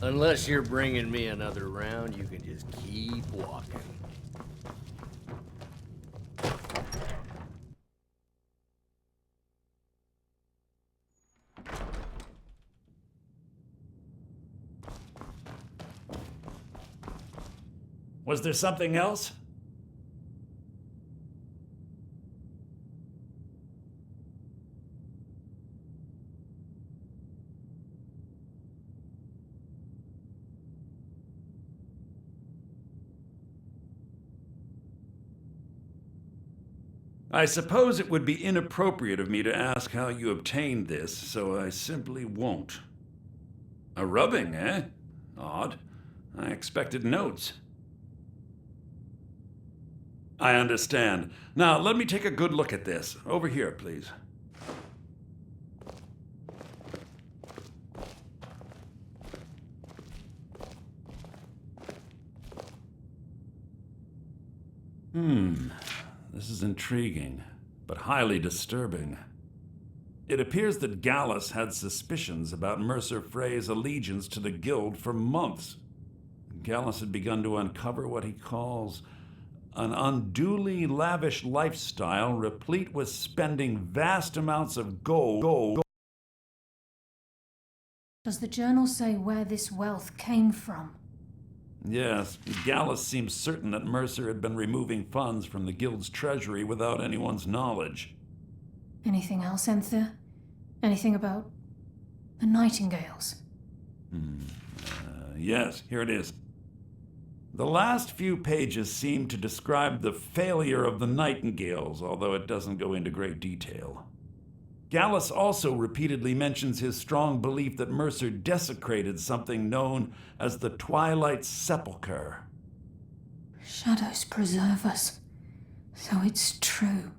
Unless you're bringing me another round, you can just keep walking. Was there something else? I suppose it would be inappropriate of me to ask how you obtained this, so I simply won't. A rubbing, eh? Odd. I expected notes. I understand. Now, let me take a good look at this. Over here, please. This is intriguing, but highly disturbing. It appears that Gallus had suspicions about Mercer Frey's allegiance to the Guild for months. Gallus had begun to uncover what he calls an unduly lavish lifestyle replete with spending vast amounts of gold. Does the journal say where this wealth came from? Yes, Gallus seems certain that Mercer had been removing funds from the Guild's treasury without anyone's knowledge. Anything else, Enthir? Anything about the Nightingales? Yes, here it is. The last few pages seem to describe the failure of the Nightingales, although it doesn't go into great detail. Gallus also repeatedly mentions his strong belief that Mercer desecrated something known as the Twilight Sepulchre. Shadows preserve us, so it's true.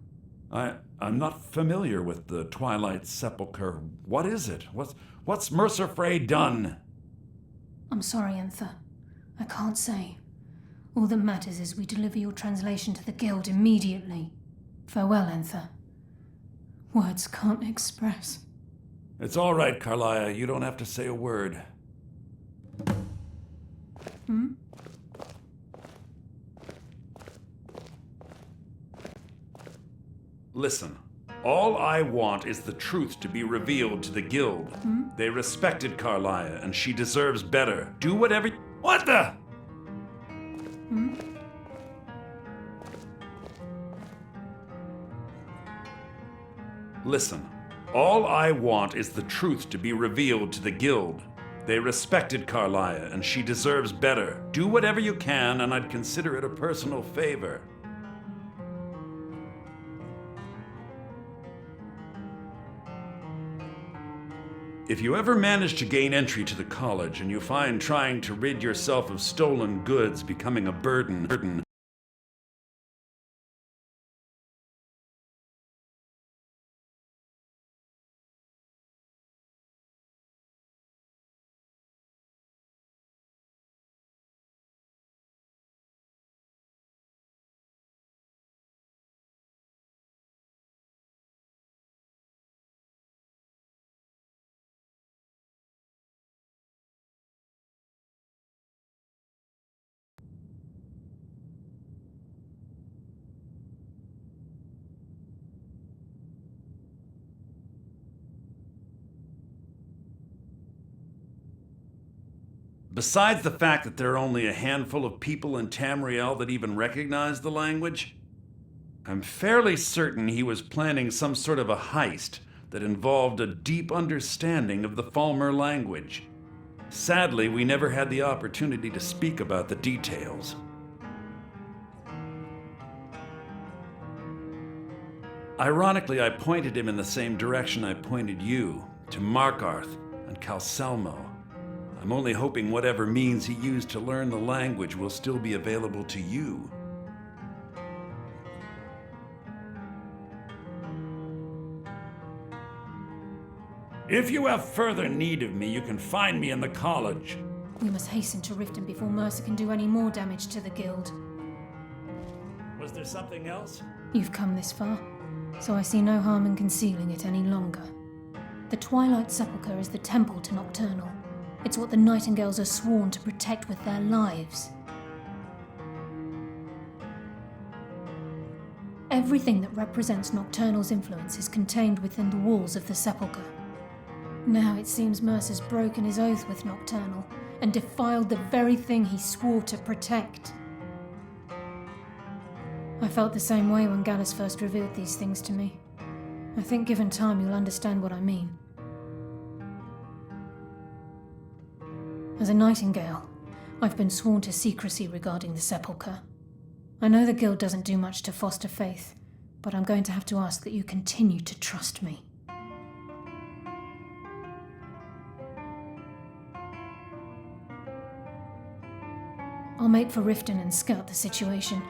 I'm not familiar with the Twilight Sepulchre. What is it? What's Mercer Frey done? I'm sorry, Enthir. I can't say. All that matters is we deliver your translation to the Guild immediately. Farewell, Enthir. Words can't express. It's all right, Carlia. You don't have to say a word. Listen, all I want is the truth to be revealed to the Guild. They respected Carlia, and she deserves better. Do whatever you... What the? Listen, all I want is the truth to be revealed to the Guild. They respected Carlia, and she deserves better. Do whatever you can, and I'd consider it a personal favor. If you ever manage to gain entry to the college and you find trying to rid yourself of stolen goods becoming a burden, besides the fact that there are only a handful of people in Tamriel that even recognize the language, I'm fairly certain he was planning some sort of a heist that involved a deep understanding of the Falmer language. Sadly, we never had the opportunity to speak about the details. Ironically, I pointed him in the same direction I pointed you, to Markarth and Calselmo. I'm only hoping whatever means he used to learn the language will still be available to you. If you have further need of me, you can find me in the college. We must hasten to Riften before Mercer can do any more damage to the Guild. Was there something else? You've come this far, so I see no harm in concealing it any longer. The Twilight Sepulchre is the temple to Nocturnal. It's what the Nightingales are sworn to protect with their lives. Everything that represents Nocturnal's influence is contained within the walls of the Sepulchre. Now it seems Mercer's broken his oath with Nocturnal and defiled the very thing he swore to protect. I felt the same way when Gallus first revealed these things to me. I think given time you'll understand what I mean. As a Nightingale, I've been sworn to secrecy regarding the Sepulchre. I know the Guild doesn't do much to foster faith, but I'm going to have to ask that you continue to trust me. I'll make for Riften and scout the situation,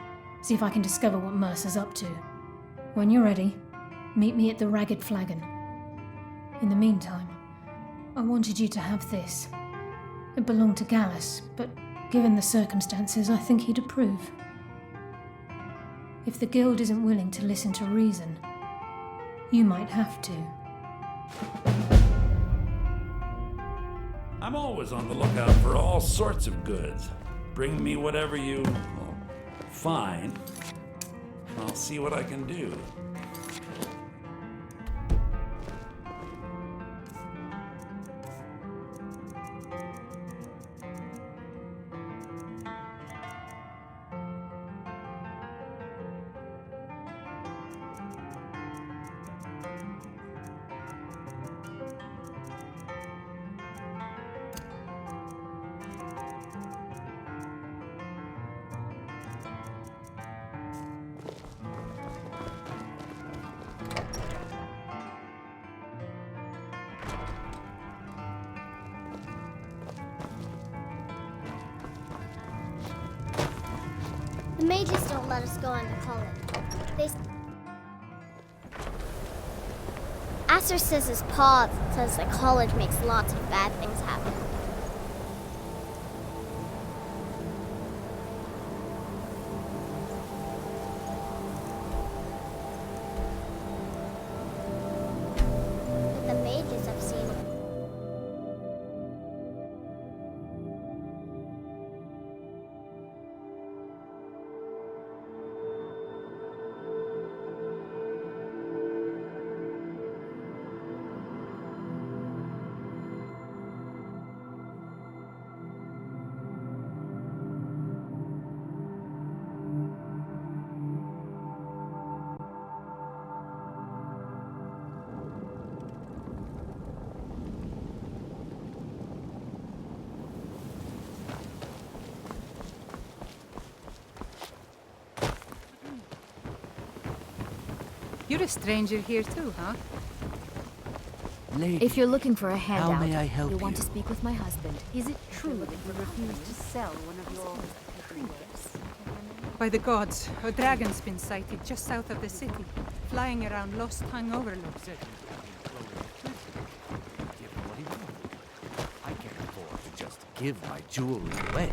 see if I can discover what Mercer's up to. When you're ready, meet me at the Ragged Flagon. In the meantime, I wanted you to have this. It belonged to Gallus, but given the circumstances, I think he'd approve. If the Guild isn't willing to listen to reason, you might have to. I'm always on the lookout for all sorts of goods. Bring me whatever you find. I'll see what I can do. The mages don't let us go into college. Aster says his pa says that college makes lots of bad things happen. But the mages have seen it. You're a stranger here too, huh? Lady, If you're looking for a handout, may I help you'll want to you? speak with my husband. Is it true that you refuse to sell one of your trinkets? By the gods, a dragon's been sighted just south of the city, flying around Lost Tongue Overlook. I can't afford to just give my jewelry away.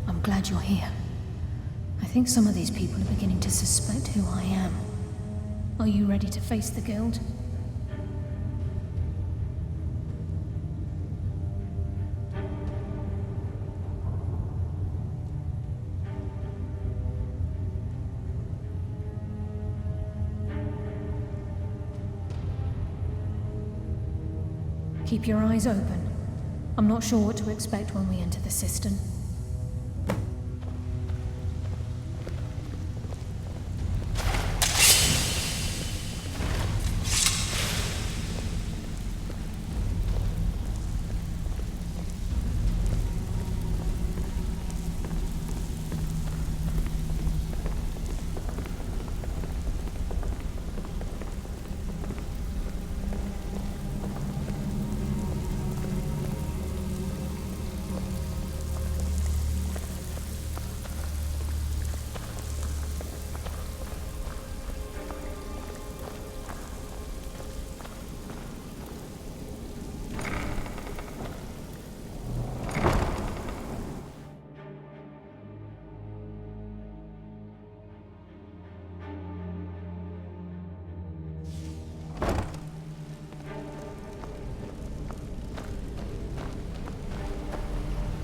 I'm glad you're here. I think some of these people are beginning to suspect who I am. Are you ready to face the Guild? Keep your eyes open. I'm not sure what to expect when we enter the cistern.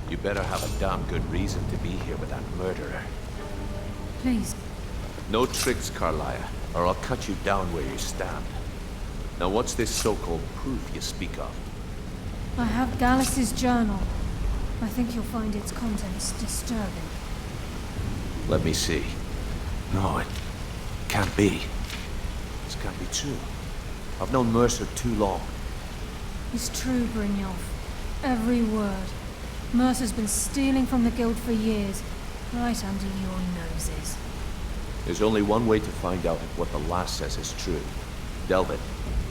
You better have a damn good reason to be here with that murderer. Please. No tricks, Carlia, or I'll cut you down where you stand. Now what's this so-called proof you speak of? I have Gallus's journal. I think you'll find its contents disturbing. Let me see. No, it can't be. This can't be true. I've known Mercer too long. It's true, Brynjolf. Every word. Mercer's been stealing from the Guild for years, right under your noses. There's only one way to find out if what the lass says is true. Delvin,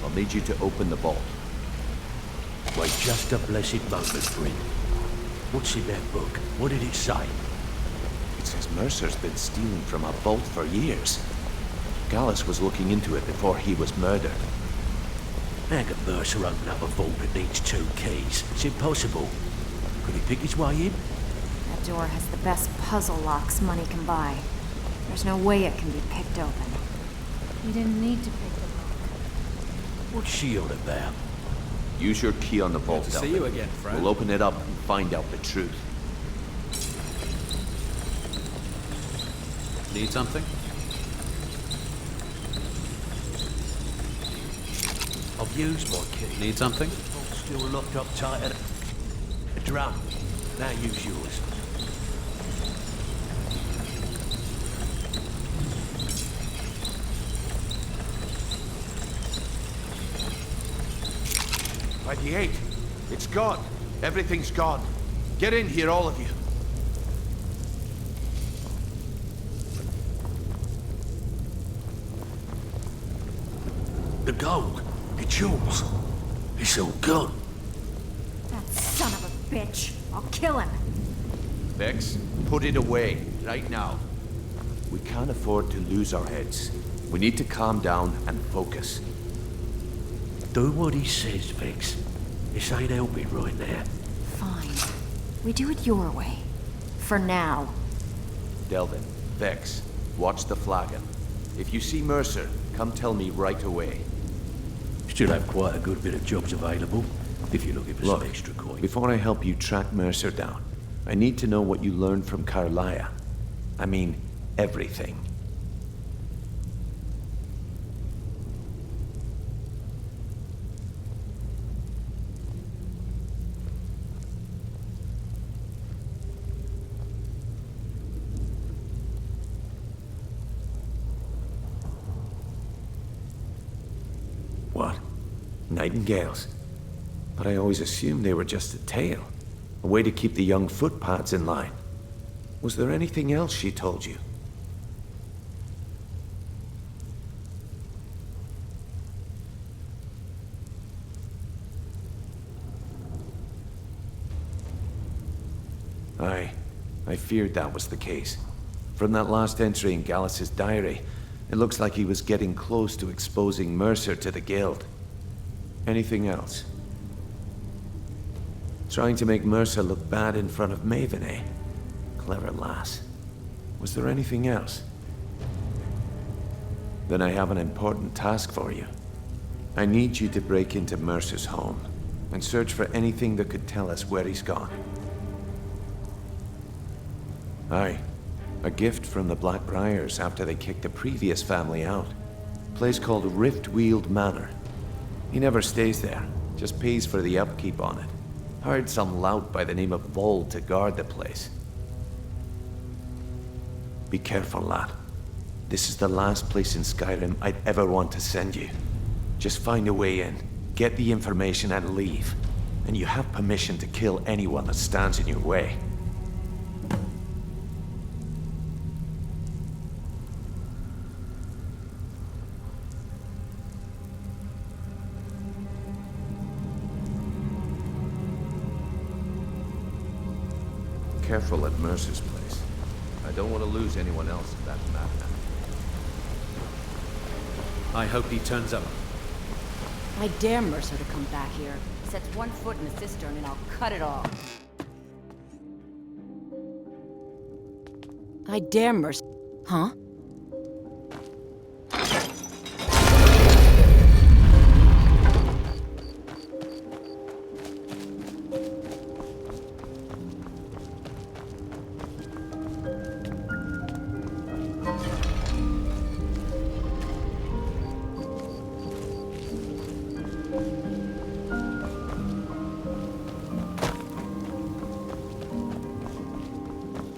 I'll need you to open the vault. Wait just a blessed moment, Bryn. What's in that book? What did it say? It says Mercer's been stealing from a vault for years. Gallus was looking into it before he was murdered. How can Mercer open up a vault that needs 2 keys? It's impossible. Could he pick his way in? That door has the best puzzle locks money can buy. There's no way it can be picked open. You didn't need to pick the lock. What's she on about? Use your key on the vault, Good to see Delvin. you again, friend. We'll open it up and find out the truth. Need something? I've used my key. Need something? Vault's still locked up tight at a drum. Now use yours. By the 8. It's gone. Everything's gone. Get in here, all of you. The gold. It's yours. It's all gone. That son of a bitch! I'll kill him! Vex, put it away, right now. We can't afford to lose our heads. We need to calm down and focus. Do what he says, Vex. This ain't helping right now. Fine. We do it your way. For now. Delvin, Vex, watch the flagon. If you see Mercer, come tell me right away. Still have quite a good bit of jobs available, if you're looking for Look, some extra coin. before I help you track Mercer down, I need to know what you learned from Carlia. I mean, everything. What? Nightingales? But I always assumed they were just a tale. A way to keep the young footpads in line. Was there anything else she told you? I feared that was the case. From that last entry in Gallus's diary, it looks like he was getting close to exposing Mercer to the Guild. Anything else? Trying to make Mercer look bad in front of Maven, eh? Clever lass. Was there anything else? Then I have an important task for you. I need you to break into Mercer's home and search for anything that could tell us where he's gone. Aye. A gift from the Blackbriars after they kicked the previous family out. A place called Riftweald Manor. He never stays there, just pays for the upkeep on it. Hired some lout by the name of Vold to guard the place. Be careful, lad. This is the last place in Skyrim I'd ever want to send you. Just find a way in, get the information and leave. And you have permission to kill anyone that stands in your way. Careful at Mercer's place. I don't want to lose anyone else in that madman. I hope he turns up. I dare Mercer to come back here. Sets one foot in the cistern and I'll cut it off. I dare Mercer. Huh?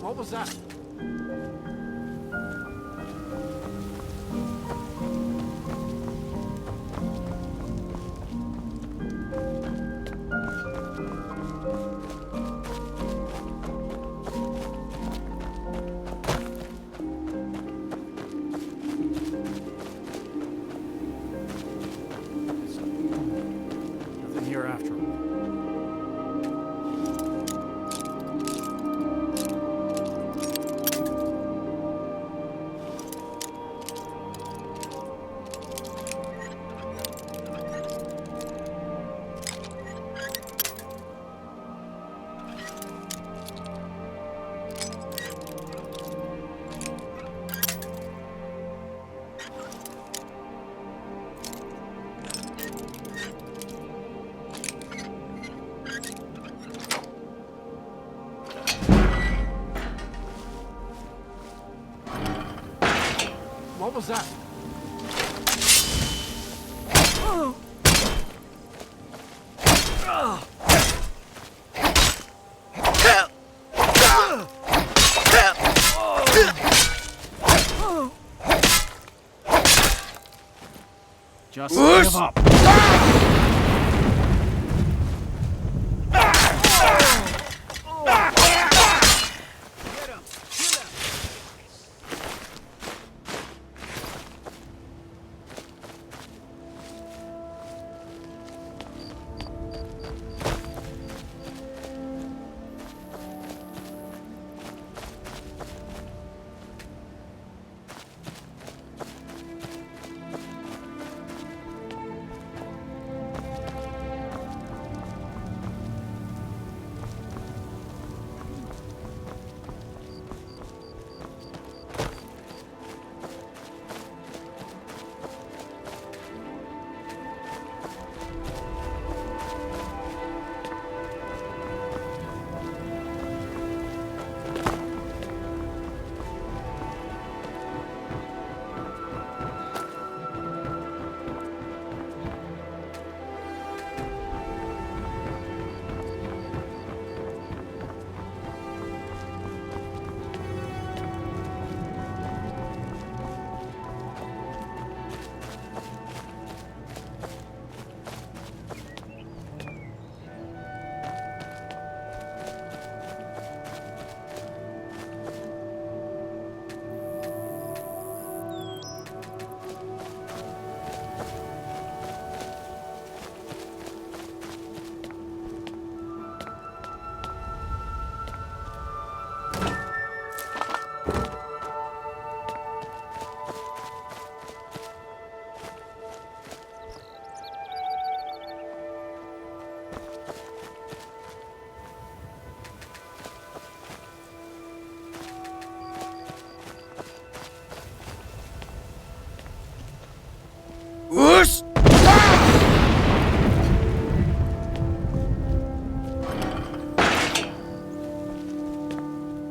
What was that? Nothing here after all. What was that? Just give up.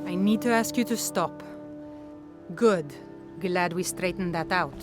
I need to ask you to stop. Good. Glad we straightened that out.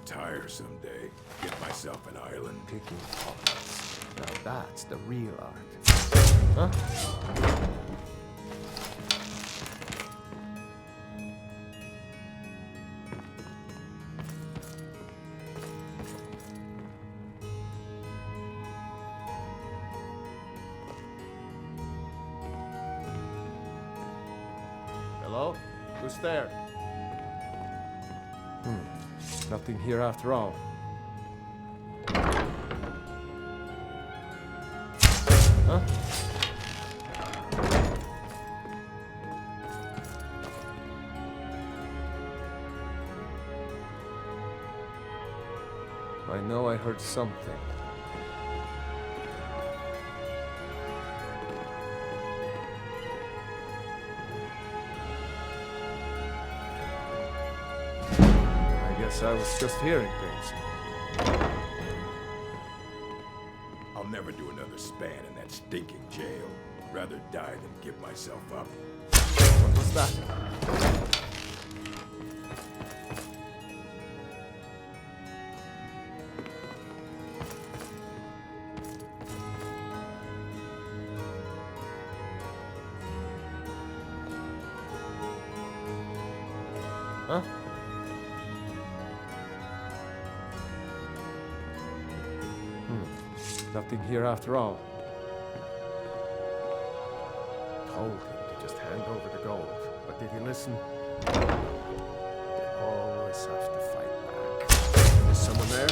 retire someday. Get myself an island. Picking pockets. Now that's the real art. Huh? Hello? Who's there? Nothing here after all. Huh? I know I heard something. I was just hearing things. I'll never do another span in that stinking jail. Rather die than give myself up. What was that? Huh? Nothing here after all. Told him to just hand over the gold, but did he listen? They always have to fight back. Is someone there?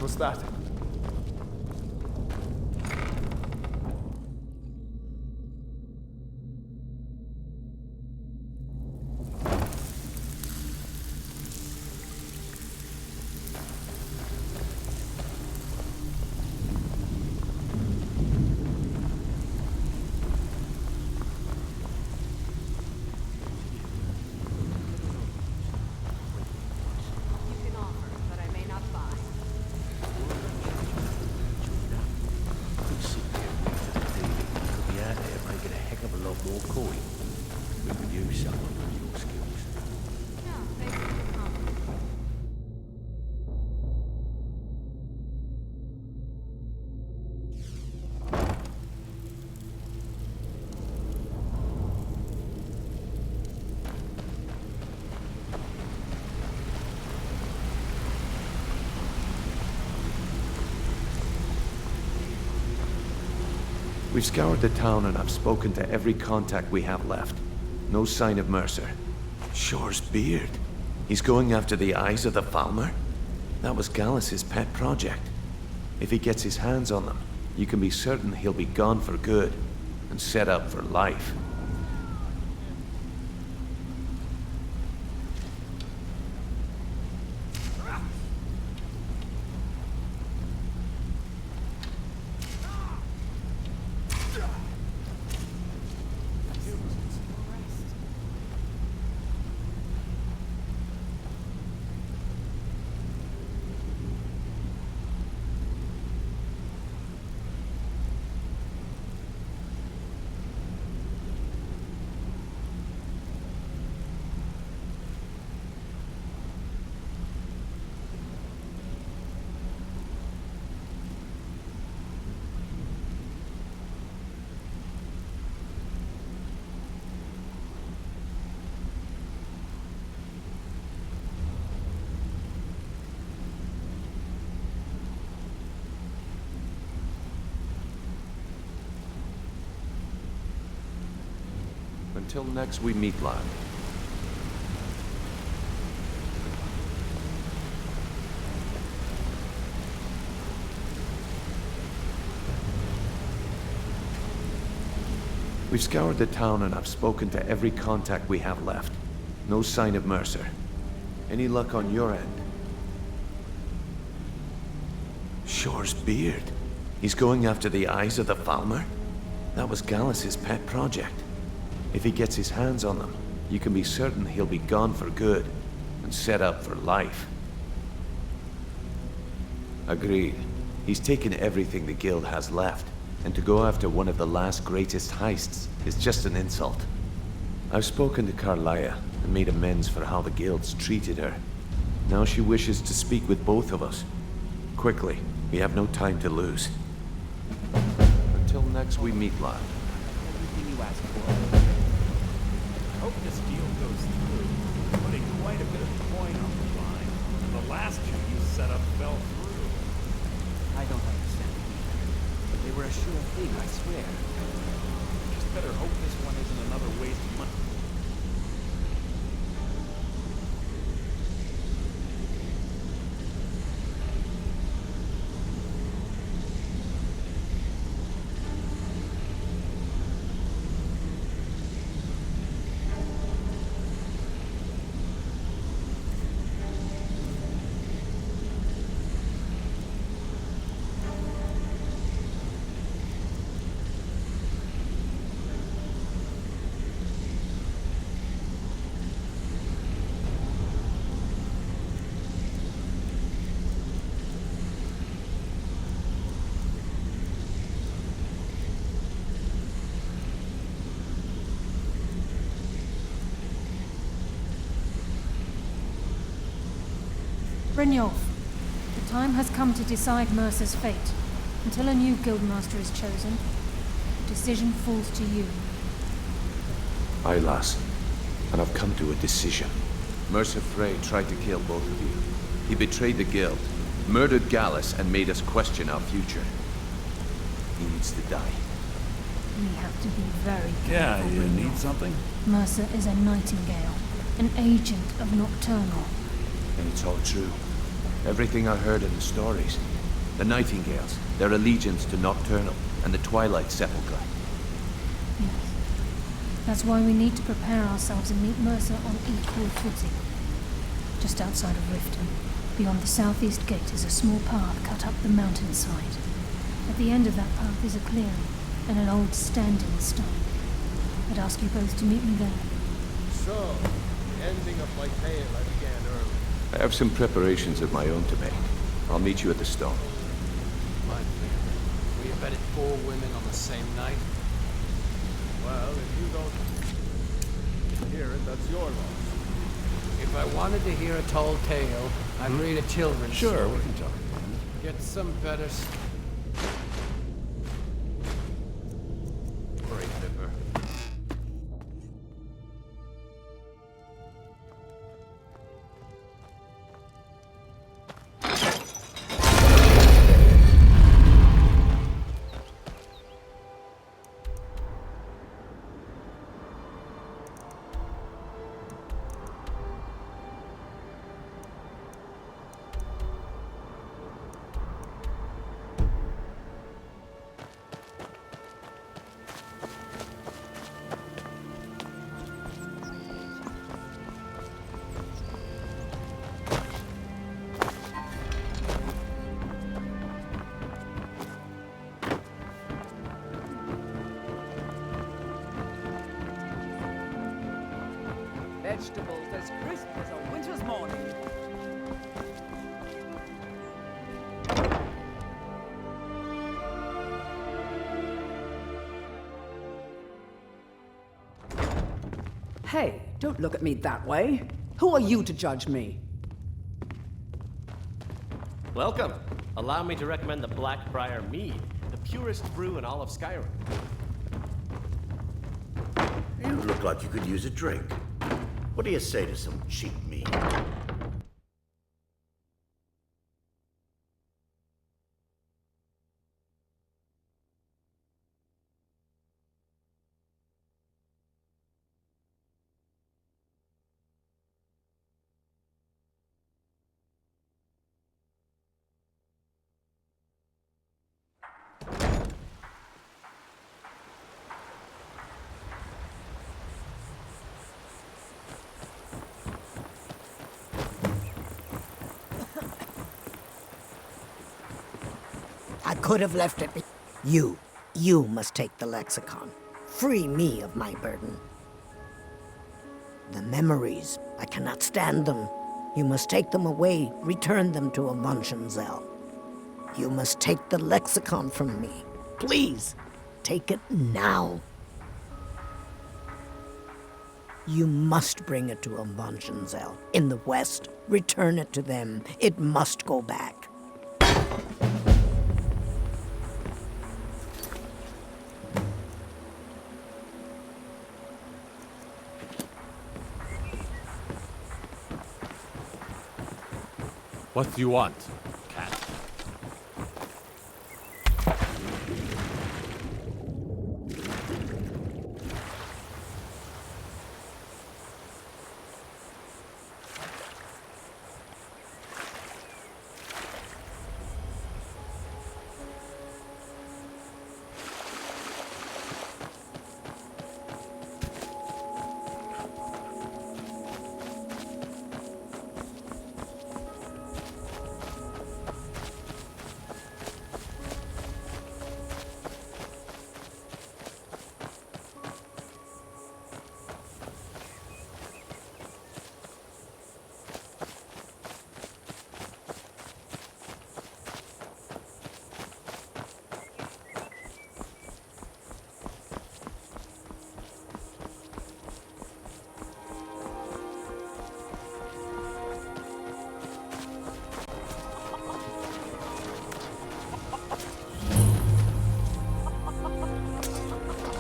What's that? We've scoured the town and I've spoken to every contact we have left. No sign of Mercer. Shore's beard. He's going after the eyes of the Falmer? That was Gallus's pet project. If he gets his hands on them, you can be certain he'll be gone for good and set up for life. Until next we meet, lad. We've scoured the town and I've spoken to every contact we have left. No sign of Mercer. Any luck on your end? Shore's beard. He's going after the eyes of the Falmer? That was Gallus's pet project. If he gets his hands on them, you can be certain he'll be gone for good and set up for life. Agreed. He's taken everything the guild has left, and to go after one of the last greatest heists is just an insult. I've spoken to Carlia and made amends for how the guild's treated her. Now she wishes to speak with both of us. Quickly, we have no time to lose. Until next we meet, lad. Everything you asked for. Hope this deal goes through. Putting quite a bit of coin on the line, and the last two you set up fell through. I don't understand it either, but they were a sure thing, I swear. Just better hope this one isn't another waste of money. Brynjolf, the time has come to decide Mercer's fate. Until a new guildmaster is chosen, the decision falls to you. Aye, lass. And I've come to a decision. Mercer Frey tried to kill both of you. He betrayed the guild, murdered Gallus, and made us question our future. He needs to die. We have to be very careful. Yeah, you Brynjolf. need something? Mercer is a Nightingale, an agent of Nocturnal. And it's all true. Everything I heard in the stories. The Nightingales, their allegiance to Nocturnal and the Twilight Sepulchre. Yes. That's why we need to prepare ourselves and meet Mercer on equal footing. Just outside of Riften, beyond the southeast gate, is a small path cut up the mountainside. At the end of that path is a clearing and an old standing stone. I'd ask you both to meet me there. So, the ending of my tale I began early. I have some preparations of my own to make. I'll meet you at the stone. Might be. We abetted 4 women on the same night. Well, if you don't hear it, that's your loss. If I wanted to hear a tall tale, I'd read a children's Sure, story. we can talk. Get some better... Great liver. Vegetables as crisp as a winter's morning. Hey, don't look at me that way. Who are you to judge me? Welcome. Allow me to recommend the Blackbriar Mead, the purest brew in all of Skyrim. You look like you could use a drink. What do you say to some cheap mead? I could have left it. You must take the lexicon. Free me of my burden. The memories, I cannot stand them. You must take them away, return them to Avonshenzel. You must take the lexicon from me. Please, take it now. You must bring it to Avonshenzel. In the west, return it to them. It must go back. What do you want, cat?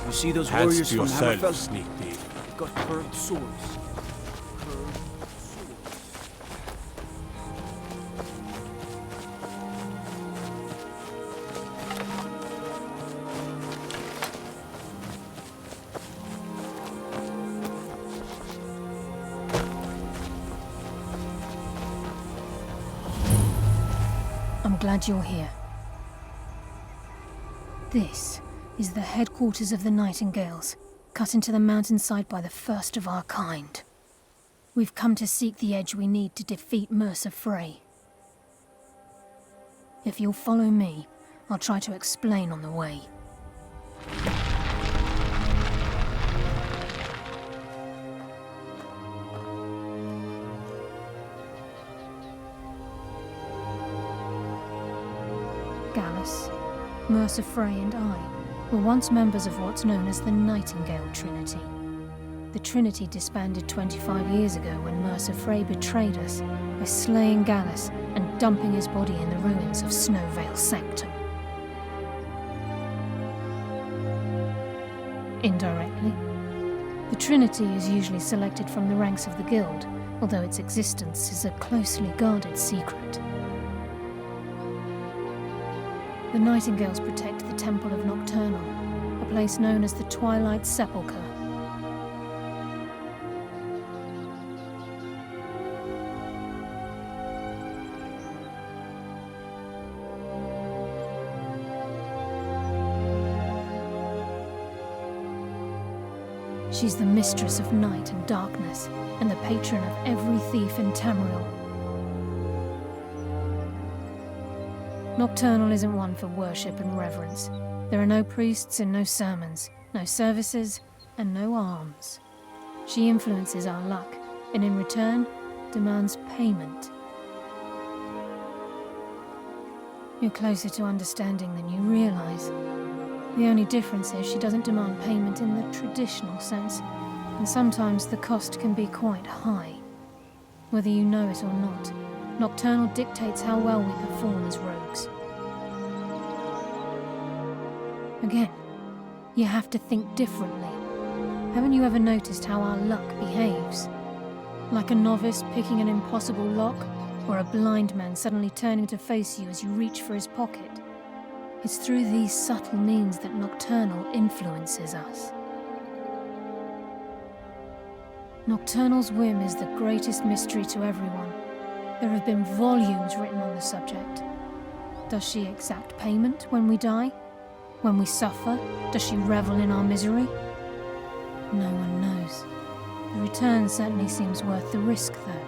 You see those Hands warriors to from yourself, Hammerfell? sneak thief. They've got curved swords. Curved swords. I'm glad you're here. This is the headquarters of the Nightingales, cut into the mountainside by the first of our kind. We've come to seek the edge we need to defeat Mercer Frey. If you'll follow me, I'll try to explain on the way. Gallus, Mercer Frey and I were once members of what's known as the Nightingale Trinity. The Trinity disbanded 25 years ago when Mercer Frey betrayed us by slaying Gallus and dumping his body in the ruins of Snowvale Sanctum. Indirectly, the Trinity is usually selected from the ranks of the Guild, although its existence is a closely guarded secret. The Nightingales protect the Temple of Nocturnal, a place known as the Twilight Sepulchre. She's the mistress of night and darkness, and the patron of every thief in Tamriel. Nocturnal isn't one for worship and reverence. There are no priests and no sermons, no services, and no alms. She influences our luck, and in return, demands payment. You're closer to understanding than you realize. The only difference is she doesn't demand payment in the traditional sense, and sometimes the cost can be quite high. Whether you know it or not, Nocturnal dictates how well we perform as rogues. Again, you have to think differently. Haven't you ever noticed how our luck behaves? Like a novice picking an impossible lock, or a blind man suddenly turning to face you as you reach for his pocket. It's through these subtle means that Nocturnal influences us. Nocturnal's whim is the greatest mystery to everyone. There have been volumes written on the subject. Does she exact payment when we die? When we suffer, does she revel in our misery? No one knows. The return certainly seems worth the risk, though.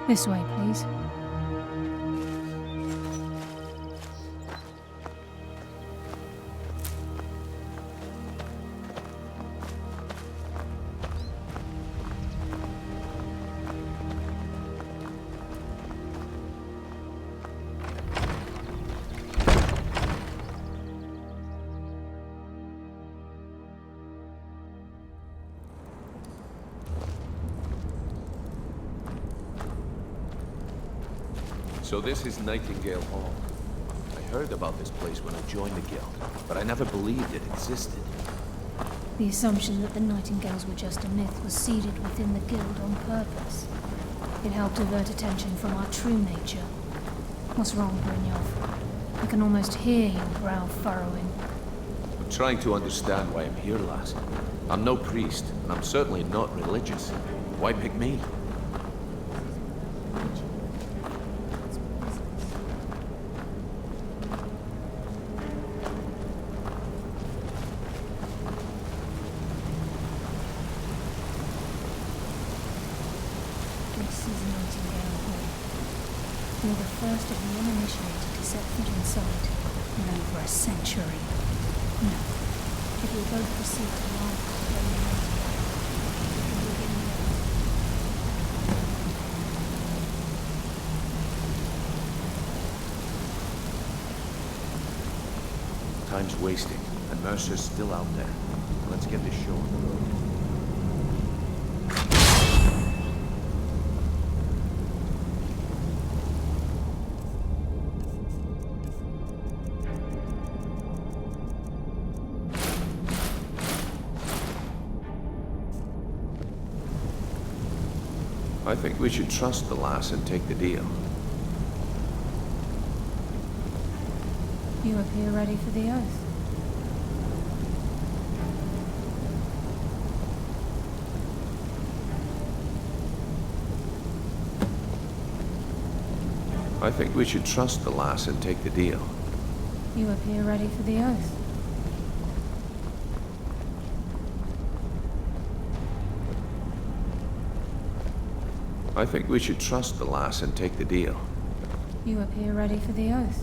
This way, please. So this is Nightingale Hall. I heard about this place when I joined the Guild, but I never believed it existed. The assumption that the Nightingales were just a myth was seeded within the Guild on purpose. It helped divert attention from our true nature. What's wrong, Brynjolf? I can almost hear your brow furrowing. I'm trying to understand why I'm here, lass. I'm no priest, and I'm certainly not religious. Why pick me? This is Nightingale Hall. You're the first of the uninitiated to set foot inside in over a century. Now, if you'll both proceed to lie where you want to go, you'll begin there. Time's wasting, and Mercer's still out there. Let's get this show on the road. I think we should trust the lass and take the deal. You appear ready for the oath. I think we should trust the lass and take the deal. You appear ready for the oath. I think we should trust the lass and take the deal. You appear ready for the oath.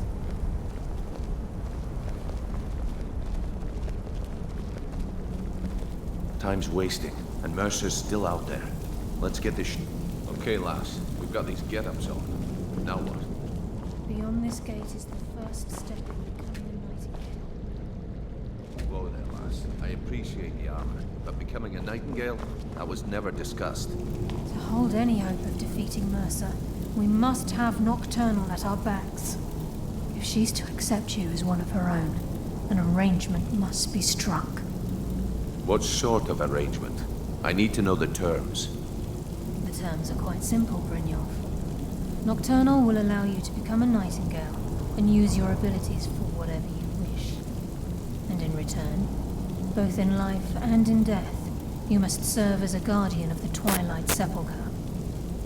Time's wasting, and Mercer's still out there. Let's get this Okay, lass. We've got these get-ups on. Now what? Beyond this gate is the first step in becoming a Nightingale. Whoa there, lass. I appreciate the armor, but becoming a Nightingale? That was never discussed. To hold any hope of defeating Mercer, we must have Nocturnal at our backs. If she's to accept you as one of her own, an arrangement must be struck. What sort of arrangement? I need to know the terms. The terms are quite simple, Brynjolf. Nocturnal will allow you to become a Nightingale and use your abilities for whatever you wish. And in return, both in life and in death, you must serve as a guardian of the Twilight Sepulchre.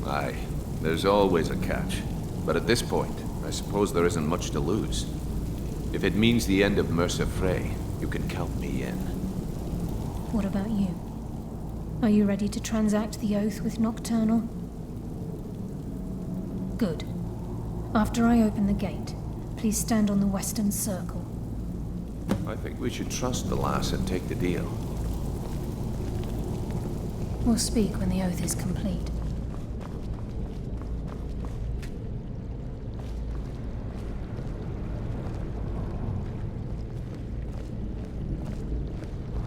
Aye, there's always a catch. But at this point, I suppose there isn't much to lose. If it means the end of Mercer Frey, you can count me in. What about you? Are you ready to transact the oath with Nocturnal? Good. After I open the gate, please stand on the western circle. I think we should trust the lass and take the deal. We'll speak when the oath is complete.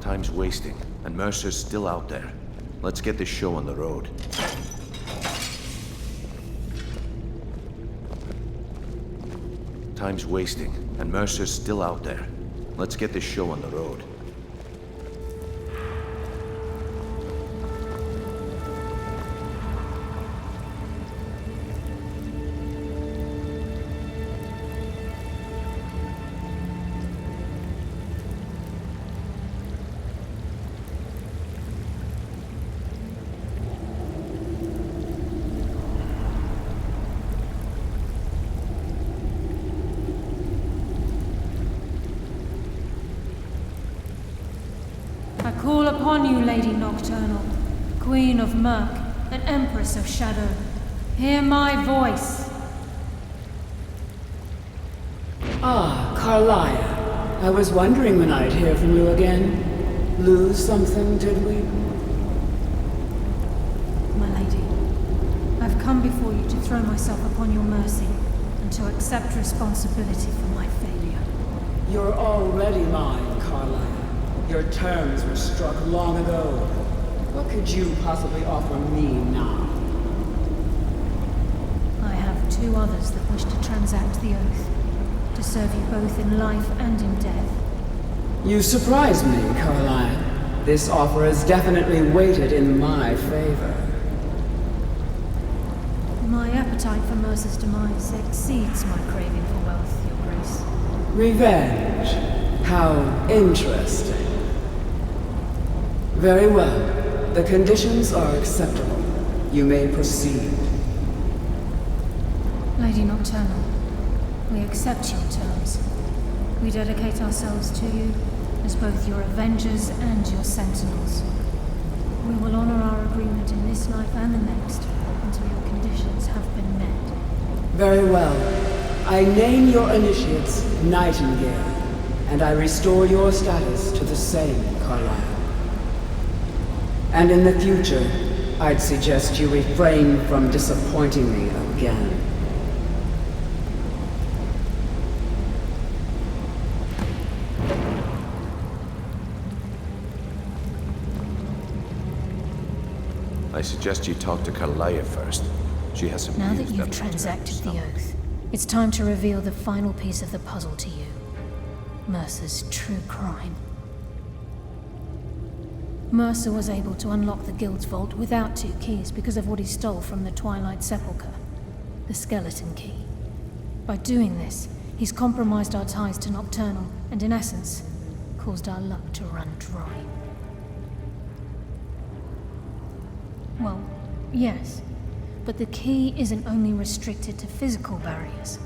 Time's wasting, and Mercer's still out there. Let's get this show on the road. Time's wasting, and Mercer's still out there. Let's get this show on the road. I call upon you, Lady Nocturnal, Queen of Murk and Empress of Shadow. Hear my voice. Ah, Carlia. I was wondering when I'd hear from you again. Lose something, did we? My lady, I've come before you to throw myself upon your mercy and to accept responsibility for my failure. You're already mine, Carlia. Your terms were struck long ago. What could you possibly offer me now? I have two others that wish to transact the oath, to serve you both in life and in death. You surprise me, Carlia. This offer is definitely weighted in my favor. My appetite for Mercer's demise exceeds my craving for wealth, Your Grace. Revenge. How interesting. Very well. The conditions are acceptable. You may proceed. Lady Nocturnal, we accept your terms. We dedicate ourselves to you as both your avengers and your sentinels. We will honor our agreement in this life and the next until your conditions have been met. Very well. I name your initiates Nightingale, and I restore your status to the same, Carlisle. And in the future, I'd suggest you refrain from disappointing me again. I suggest you talk to Carlia first. She has some Now news that you've transacted the oath, it's time to reveal the final piece of the puzzle to you. Mercer's true crime. Mercer was able to unlock the Guild's vault without 2 keys because of what he stole from the Twilight Sepulchre, the skeleton key. By doing this, he's compromised our ties to Nocturnal and, in essence, caused our luck to run dry. Well, yes. But the key isn't only restricted to physical barriers.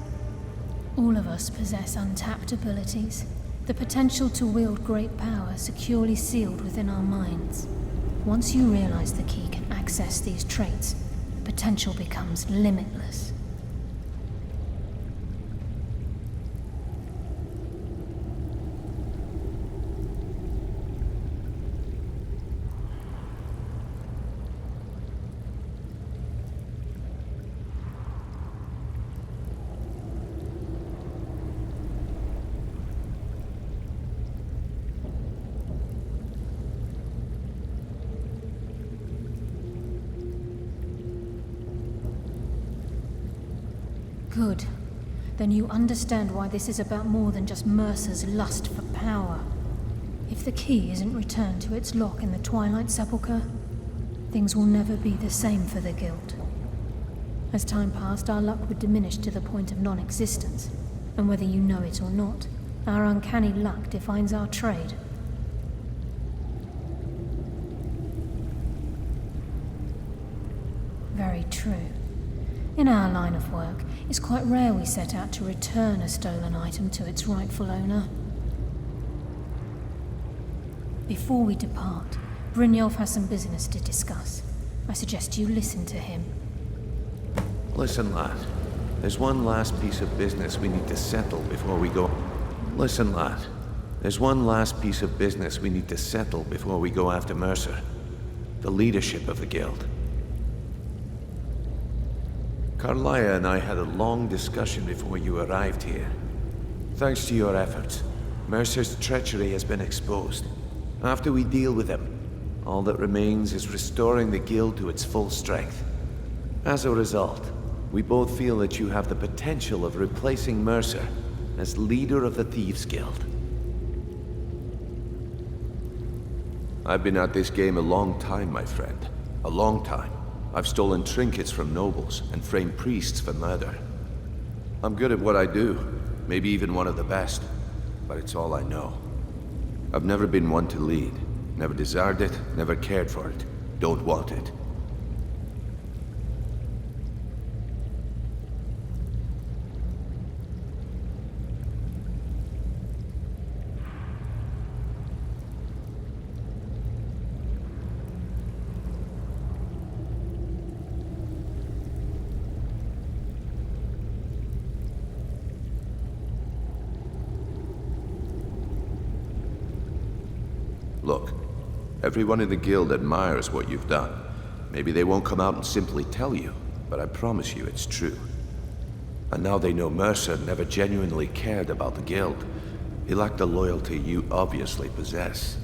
All of us possess untapped abilities, the potential to wield great power securely sealed within our minds. Once you realize the key can access these traits, potential becomes limitless. Good. Then you understand why this is about more than just Mercer's lust for power. If the key isn't returned to its lock in the Twilight Sepulchre, things will never be the same for the Guild. As time passed, our luck would diminish to the point of non-existence, and whether you know it or not, our uncanny luck defines our trade. Very true. In our line of work, it's quite rare we set out to return a stolen item to its rightful owner. Before we depart, Brynjolf has some business to discuss. I suggest you listen to him. Listen, lad. There's one last piece of business we need to settle before we go... Listen, lad. There's one last piece of business we need to settle before we go after Mercer. The leadership of the Guild. Carlia and I had a long discussion before you arrived here. Thanks to your efforts, Mercer's treachery has been exposed. After we deal with him, all that remains is restoring the Guild to its full strength. As a result, we both feel that you have the potential of replacing Mercer as leader of the Thieves' Guild. I've been at this game a long time, my friend. A long time. I've stolen trinkets from nobles and framed priests for murder. I'm good at what I do, maybe even one of the best, but it's all I know. I've never been one to lead, never desired it, never cared for it, don't want it. Look, everyone in the Guild admires what you've done. Maybe they won't come out and simply tell you, but I promise you it's true. And now they know Mercer never genuinely cared about the Guild. He lacked the loyalty you obviously possess.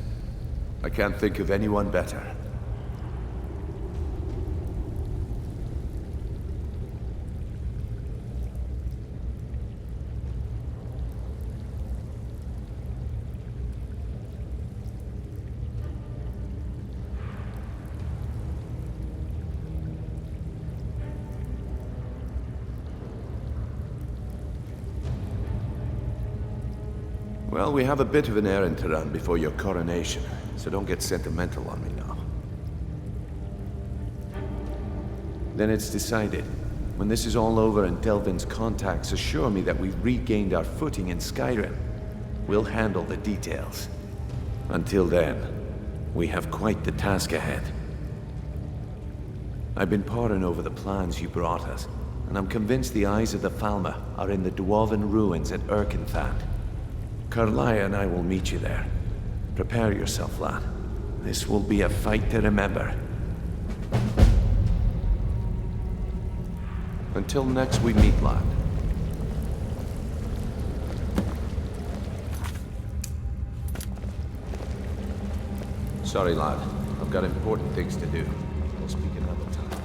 I can't think of anyone better. Well, we have a bit of an errand to run before your coronation, so don't get sentimental on me now. Then it's decided. When this is all over and Delvin's contacts assure me that we've regained our footing in Skyrim, we'll handle the details. Until then, we have quite the task ahead. I've been poring over the plans you brought us, and I'm convinced the eyes of the Falmer are in the Dwarven ruins at Erkenthand. Carlia and I will meet you there. Prepare yourself, lad. This will be a fight to remember. Until next we meet, lad. Sorry, lad. I've got important things to do. We'll speak another time.